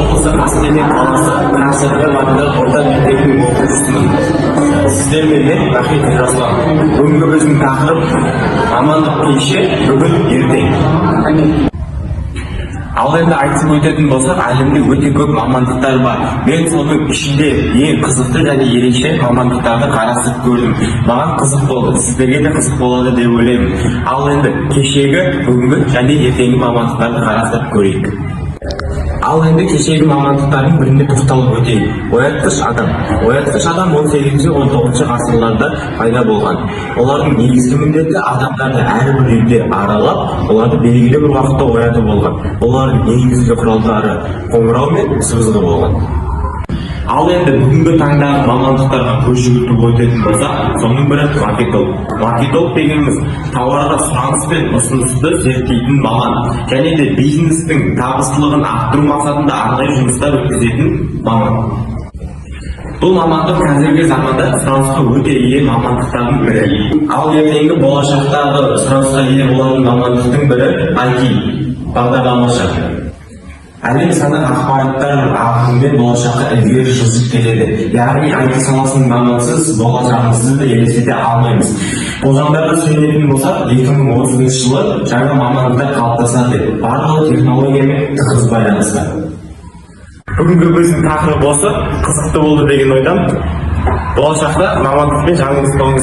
облысы Қаскелең қаласы Қасырбек атындағы орта мектебінің оқушысымын. Сіздермен мен Рахит Жаслан. Бүгінгі біздің тақырып мамандық кеше, бүгін ертең. Ал енді айтып өтетін болсақ, әлемде өте көп мамандықтар бар. Мен соның ішінде ең қызықты және ерекше мамандықтарды қарастырып көрдім. Маған қызық болды, сіздерге де қызық болады деп ойлаймын. Ал енді кешегі, бүгінгі және ертеңгі мамандықтарды қарастырып көрейік. Ал енді кешегі мамандықтардың біріне тоқталып өтейік. Оятқыш адам. Оятқыш адам 18-19 ғасырларда пайда болған. Олардың негізгі міндеті адамдарды әрбір үйде аралап, оларды белгілі бір уақытта ояту болған. Олардың негізгі құралдары қоңырау мен сыбызғы болған. Ал енді бүгінгі таңдағы мамандықтарға көз жүгіртіп өтетін болса, соның бірі маркетолог. Маркетолог дегеніміз тауарға сұраныс пен ұсынысты зерттейтін маман, және де бизнестің табыстылығын арттыру мақсатында арнайы жұмыстар өткізетін маман. Бұл мамандық қазіргі заманда сұранысқа өте ие мамандықтардың бірі. Ал ертеңгі болашақтағы сұранысқа ие болатын мамандықтың бірі IT, бағдарламашы. Әлем саны ақпараттар ағымымен болашаққа ілгері жылжып келеді. Яғни IT саласының мамансыз болашағымызды да елестете алмаймыз. Болжамдарға сүйенетін болсақ, 2030 жылы жаңа мамандықтар қалыптасады. Барлығы технологиямен тығыз байланысты. Бүгінгі біздің тақырып осы, қызықты болды деген ойдамын. Болашақта мамандықпен жаңылыспауыңыз